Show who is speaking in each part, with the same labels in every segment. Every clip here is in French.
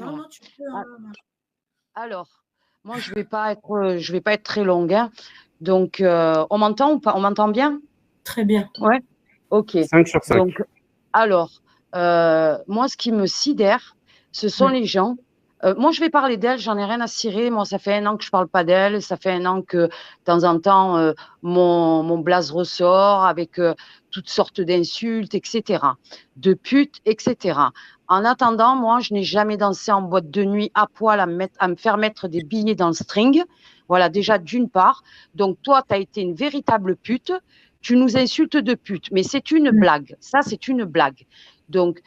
Speaker 1: Non,
Speaker 2: Voilà.
Speaker 1: non, tu peux.
Speaker 2: Alors, moi, je vais pas être très longue, hein. Donc, on m'entend ou pas? On m'entend bien?
Speaker 1: Très bien.
Speaker 2: Ouais. Ok.
Speaker 3: 5 sur 5.
Speaker 2: Donc, alors, moi, ce qui me sidère, ce sont les gens. Moi, je vais parler d'elle, j'en ai rien à cirer. Moi, ça fait 1 an que je parle pas d'elle. Ça fait 1 an que, de temps en temps, mon blaze ressort avec toutes sortes d'insultes, etc. De putes, etc. En attendant, moi, je n'ai jamais dansé en boîte de nuit à poil à me faire mettre des billets dans le string. Voilà, déjà, d'une part. Donc, toi, tu as été une véritable pute. Tu nous insultes de pute, mais c'est une blague. Ça, c'est une blague. Donc,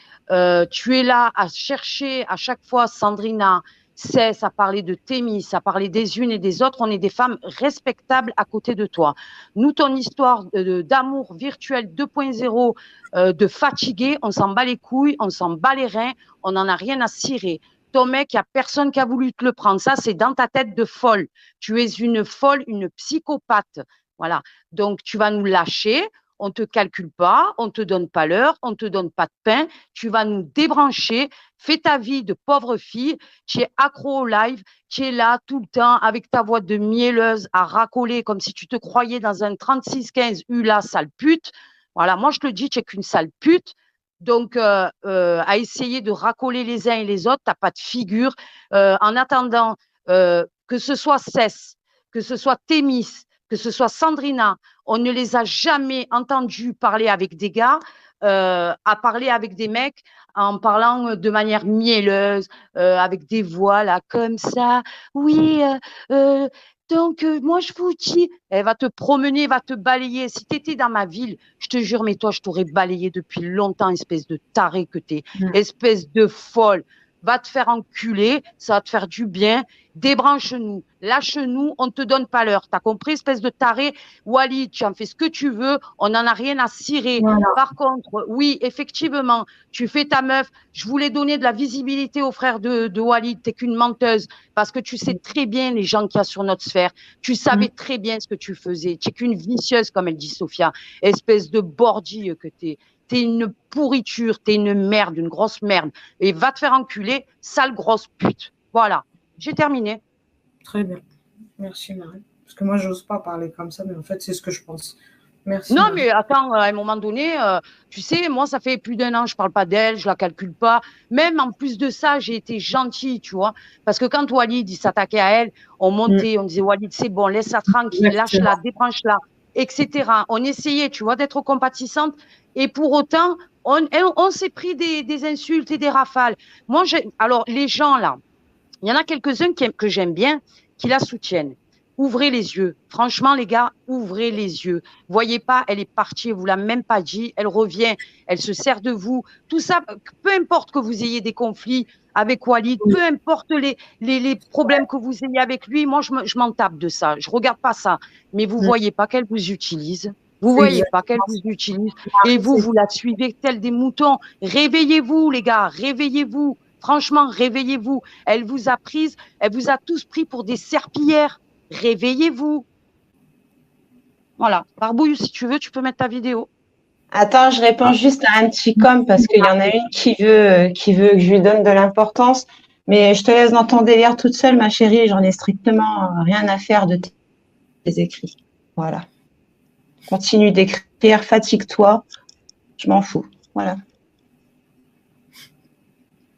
Speaker 2: tu es là à chercher à chaque fois, Sandrina, cesse à parler de Thémis, à parler des unes et des autres. On est des femmes respectables à côté de toi. Nous, ton histoire d'amour virtuel 2.0, de fatigué, on s'en bat les couilles, on s'en bat les reins, on n'en a rien à cirer. Ton mec, il n'y a personne qui a voulu te le prendre. Ça, c'est dans ta tête de folle. Tu es une folle, une psychopathe. Voilà. Donc, tu vas nous lâcher. On ne te calcule pas, on ne te donne pas l'heure, on ne te donne pas de pain. Tu vas nous débrancher. Fais ta vie de pauvre fille. Tu es accro au live. Tu es là tout le temps avec ta voix de mielleuse à racoler comme si tu te croyais dans un 36-15 Hula, sale pute. Voilà. Moi, je te le dis, tu es qu'une sale pute. Donc, à essayer de racoler les uns et les autres, tu n'as pas de figure. En attendant, que ce soit Cess, que ce soit Thémis, que ce soit Sandrina, on ne les a jamais entendus parler avec des gars, à parler avec des mecs en parlant de manière mielleuse, avec des voix là comme ça. Oui, donc moi je vous dis, elle va te promener, va te balayer. Si tu étais dans ma ville, je te jure, mais toi je t'aurais balayé depuis longtemps, espèce de taré que t'es, espèce de folle. Va te faire enculer, ça va te faire du bien. Débranche-nous, lâche-nous, on ne te donne pas l'heure. T'as compris, espèce de taré? Walid, tu en fais ce que tu veux, on n'en a rien à cirer.
Speaker 1: Voilà.
Speaker 2: Par contre, oui, effectivement, tu fais ta meuf. Je voulais donner de la visibilité aux frères de Walid. T'es qu'une menteuse parce que tu sais très bien les gens qu'il y a sur notre sphère. Tu savais très bien ce que tu faisais. Tu es qu'une vicieuse, comme elle dit Sophia. Espèce de bordille que t'es. T'es une pourriture, t'es une merde, une grosse merde. Et va te faire enculer, sale grosse pute. Voilà. J'ai terminé.
Speaker 1: Très bien. Merci, Marie. Parce que moi, je n'ose pas parler comme ça, mais en fait, c'est ce que je pense. Merci.
Speaker 2: Non,
Speaker 1: Marie.
Speaker 2: mais attends, à un moment donné, tu sais, moi, ça fait plus d'1 an, je parle pas d'elle, je la calcule pas. Même en plus de ça, j'ai été gentille, tu vois. Parce que quand Walid, il s'attaquait à elle, on montait, on disait, Walid, c'est bon, laisse-la tranquille, lâche-la, débranche-la, etc. On essayait, tu vois, d'être compatissante. Et pour autant, on s'est pris des insultes et des rafales. Moi, alors, les gens, là, il y en a quelques-uns que j'aime bien, qui la soutiennent. Ouvrez les yeux. Franchement, les gars, ouvrez les yeux. Voyez pas, elle est partie, elle vous l'a même pas dit, elle revient, elle se sert de vous. Tout ça, peu importe que vous ayez des conflits avec Walid, peu importe les problèmes que vous ayez avec lui, moi, je m'en tape de ça. Je regarde pas ça. Mais vous voyez pas qu'elle vous utilise. Vous voyez pas qu'elle vous utilise. Et vous la suivez tel des moutons. Réveillez-vous, les gars, réveillez-vous. Franchement, réveillez-vous. Elle vous a prise, elle vous a tous pris pour des serpillères. Réveillez-vous. Voilà. Barbouille, si tu veux, tu peux mettre ta vidéo.
Speaker 4: Attends, je réponds juste à un petit com parce qu'il y en a une qui veut que je lui donne de l'importance. Mais je te laisse dans ton délire toute seule, ma chérie. J'en ai strictement rien à faire de tes écrits. Voilà. Continue d'écrire, fatigue-toi. Je m'en fous. Voilà.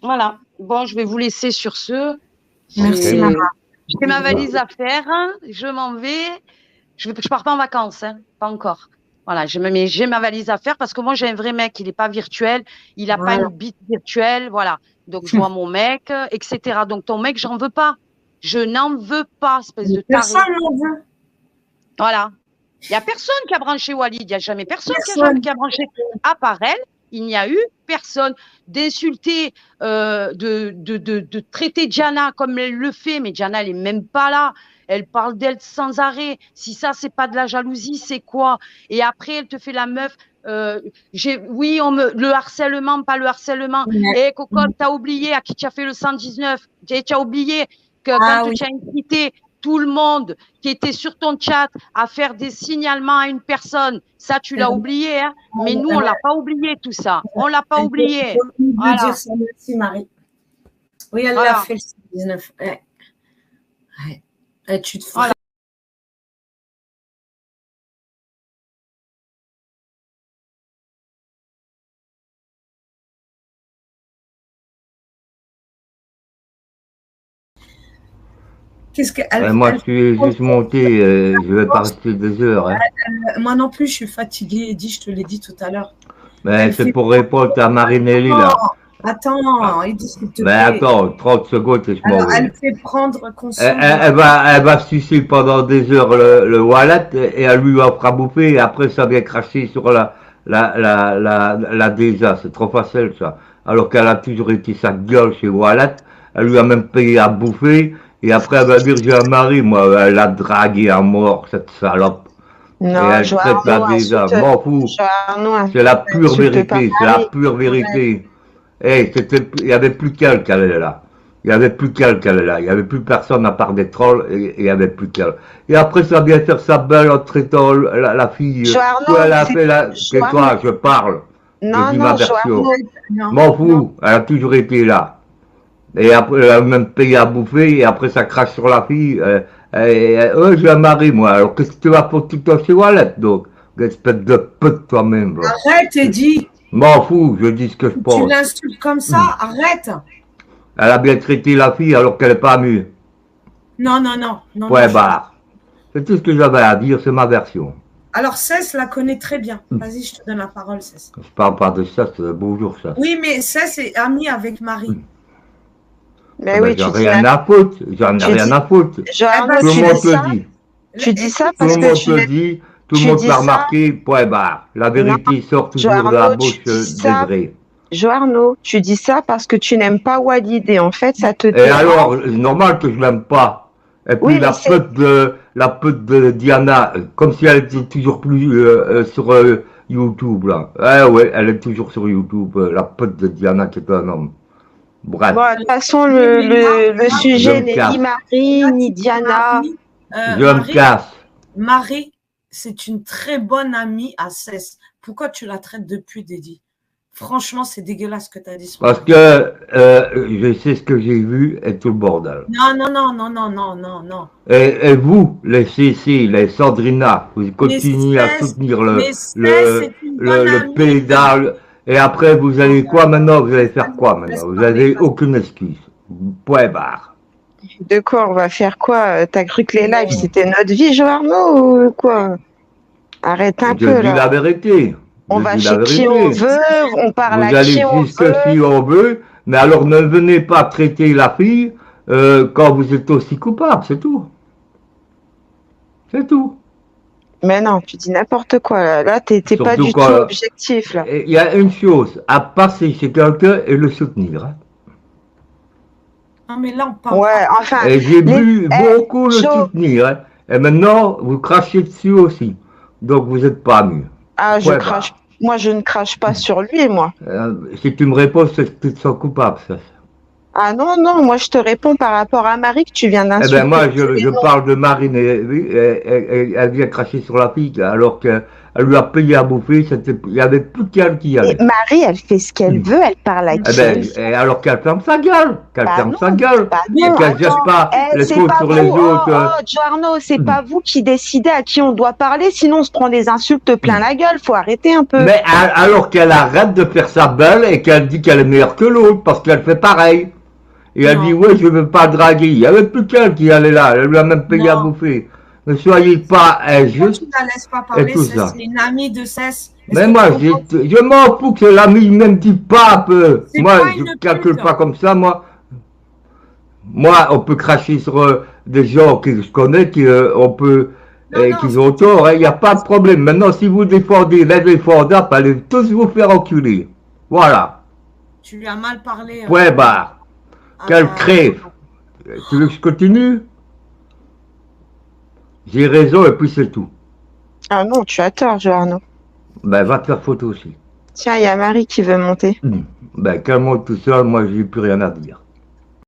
Speaker 2: Voilà. Bon, je vais vous laisser sur ce.
Speaker 1: Merci,
Speaker 2: Maman. J'ai ma valise à faire. Je m'en vais. Je pars pas en vacances, hein. Pas encore. Voilà, j'ai ma valise à faire parce que moi, j'ai un vrai mec. Il n'est pas virtuel. Il n'a pas une bite virtuelle. Voilà. Donc, je vois mon mec, etc. Donc, ton mec, j'en veux pas. Je n'en veux pas, espèce de taré.
Speaker 1: Personne n'en veut.
Speaker 2: Voilà. Il n'y a personne qui a branché Walid. Il n'y a jamais personne qui a branché. À part elle, il n'y a eu personne. D'insulter, de traiter Diana comme elle le fait, mais Diana, elle n'est même pas là. Elle parle d'elle sans arrêt. Si ça, c'est pas de la jalousie, c'est quoi? Et après, elle te fait la meuf. Oui, le harcèlement, pas le harcèlement. Et cocotte, t'as oublié à qui tu as fait le 119. Tu as oublié que quand tu as incité tout le monde qui était sur ton chat à faire des signalements à une personne, ça, tu l'as oublié, hein? Mais nous, on l'a pas oublié tout ça. On l'a pas oublié.
Speaker 1: Voilà. Dire ça. Merci, Marie. Oui, elle
Speaker 2: Voilà.
Speaker 1: l'a fait le 19. Ouais. Ouais. Et tu te ferais.
Speaker 2: Voilà.
Speaker 1: Qu'est-ce qu'elle
Speaker 3: Moi, je suis juste monté, je vais pas rester 2 heures. Hein.
Speaker 1: Moi non plus, je suis fatiguée, Eddy, je te l'ai dit tout à l'heure.
Speaker 3: Mais c'est pour répondre à Marinelli, là.
Speaker 1: Attends, Eddy, s'il te
Speaker 3: Mais
Speaker 1: plaît.
Speaker 3: attends, 30 secondes et je m'en
Speaker 1: Alors,
Speaker 3: vais.
Speaker 1: elle fait prendre conscience.
Speaker 3: Elle va sucer pendant des heures le wallet et elle lui offre à bouffer et après ça vient cracher sur la DESA. C'est trop facile ça. Alors qu'elle a toujours été sa gueule chez Wallet, elle lui a même payé à bouffer et après elle va dire j'ai un mari, moi elle l'a dragué à mort cette salope. Et
Speaker 4: Non,
Speaker 3: elle traite la DESA. M'en fous. C'est la pure vérité, c'est la pure vérité. Hey, il y avait plus qu'elle est là. Il y avait plus qu'elle est là. Il y avait plus personne à part des trolls et il y avait plus qu'elle. Et après, ça vient faire sa belle en traitant la fille.
Speaker 4: Joarno,
Speaker 3: elle a fait la. C'est toi, je parle.
Speaker 4: Non,
Speaker 3: je dis
Speaker 4: non,
Speaker 3: ma version.
Speaker 1: Non,
Speaker 3: M'en fous. Elle a toujours été là. Et après, elle a même payé à bouffer et après, ça crache sur la fille. J'ai un mari, moi. Alors, qu'est-ce que tu vas pour tout ton chez Wallet, donc? Espèce de pute toi-même.
Speaker 1: Arrête, Eddy.
Speaker 3: M'en fous, je dis ce que je pense.
Speaker 1: Tu l'insultes comme ça, arrête.
Speaker 3: Elle a bien traité la fille alors qu'elle n'est pas mûre.
Speaker 1: Non.
Speaker 3: Ouais, bah. C'est tout ce que j'avais à dire, c'est ma version.
Speaker 1: Alors, Cess la connaît très bien. Vas-y, je te donne la parole, Cess.
Speaker 3: Je parle pas de ça, c'est bonjour ça.
Speaker 1: Oui, mais Cess est amie avec Marie.
Speaker 4: Mais oui,
Speaker 3: j'en ai rien à foutre. J'en ai rien à foutre.
Speaker 4: Joarno,
Speaker 3: Tout le
Speaker 4: tu
Speaker 3: monde
Speaker 4: dis
Speaker 3: te
Speaker 4: ça.
Speaker 3: dit.
Speaker 4: Tu dis ça
Speaker 3: Tout
Speaker 4: parce
Speaker 3: le
Speaker 4: que
Speaker 3: monde
Speaker 4: tu
Speaker 3: te
Speaker 4: n'es
Speaker 3: dit. Tout
Speaker 4: tu
Speaker 3: le monde
Speaker 4: dis
Speaker 3: l'a
Speaker 4: ça.
Speaker 3: remarqué. Point barre. La vérité sort toujours de la
Speaker 4: Joarno,
Speaker 3: bouche
Speaker 4: tu dis ça.
Speaker 3: des vrais.
Speaker 4: Joarno, tu dis ça parce que tu n'aimes pas Walid et en fait, ça te
Speaker 3: Et
Speaker 4: dérange.
Speaker 3: alors, c'est normal que je l'aime pas. Et puis
Speaker 4: Oui,
Speaker 3: la pute de Diana, comme si elle était toujours plus sur YouTube là. Ouais, elle est toujours sur YouTube, la pute de Diana qui est un homme. Bref.
Speaker 4: Bon, de toute façon, le sujet n'est ni Marie, ni Diana.
Speaker 3: Je me casse.
Speaker 1: Marie, c'est une très bonne amie à Cess. Pourquoi tu la traites de pute, Eddy? Franchement, c'est dégueulasse ce que tu as dit.
Speaker 3: Parce que je sais ce que j'ai vu et tout le bordel.
Speaker 1: Non.
Speaker 3: Et vous, les CC, les Sandrina, vous continuez à soutenir le pédale. Et après, vous allez quoi maintenant? Vous allez faire quoi maintenant? Vous n'avez aucune excuse. Point barre.
Speaker 4: De quoi? On va faire quoi? T'as cru que les lives, c'était notre vie, Joarno, ou quoi? Arrête un peu,
Speaker 3: là. Je dis la vérité.
Speaker 4: On va chez qui on veut, on parle à qui on veut.
Speaker 3: Vous allez jusque si on veut, mais alors ne venez pas traiter la fille quand vous êtes aussi coupable, c'est tout. C'est tout.
Speaker 4: Mais non, tu dis n'importe quoi. Là, t'es pas du tout objectif. Là.
Speaker 3: Il y a une chose, à passer chez quelqu'un et le soutenir. Hein.
Speaker 1: Non, mais là, on parle.
Speaker 4: Ouais, enfin.
Speaker 3: Et j'ai vu beaucoup le soutenir. Hein. Et maintenant, vous crachez dessus aussi. Donc, vous n'êtes pas mieux.
Speaker 4: Ah, moi, je ne crache pas sur lui, moi.
Speaker 3: Si tu me réponds, c'est que tu te sens coupable, ça.
Speaker 4: Ah non, moi, je te réponds par rapport à Marie que tu viens d'insulter.
Speaker 3: Eh ben, moi, je parle de Marine. Elle vient cracher sur la fille, alors qu'elle lui a payé à bouffer. Il n'y avait plus qu'elle qui y allait.
Speaker 4: Et Marie, elle fait ce qu'elle veut, elle parle à qui
Speaker 3: alors qu'elle ferme sa gueule. Et qu'elle jette pas les fautes sur les autres.
Speaker 4: Oh, Joarno, c'est pas vous qui décidez à qui on doit parler, sinon on se prend des insultes plein la gueule. Faut arrêter un peu.
Speaker 3: Mais alors qu'elle arrête de faire sa belle et qu'elle dit qu'elle est meilleure que l'autre, parce qu'elle fait pareil. Et elle dit, ouais, je veux pas draguer. Il n'y avait plus qu'elle qui allait là. Elle lui a même payé à bouffer. Ne soyez pas injuste.
Speaker 1: Tu ne la laisses pas parler, c'est une amie de Cess.
Speaker 3: Mais moi, je m'en fous que l'ami même dit pas un peu. Moi, je ne calcule pas comme ça, moi. Moi, on peut cracher sur des gens que je connais, qui ont tort. Il n'y a pas de problème. Maintenant, si vous défendez les défendables, allez tous vous faire enculer. Voilà.
Speaker 1: Tu lui as mal parlé.
Speaker 3: Point barre. Qu'elle crève. Tu veux que je continue? J'ai raison et puis c'est tout.
Speaker 4: Ah non, tu as tort, Joarno.
Speaker 3: Ben, va te faire photo aussi.
Speaker 4: Tiens, il y a Marie qui veut monter.
Speaker 3: Ben, qu'elle monte tout seul, moi, j'ai plus rien à dire.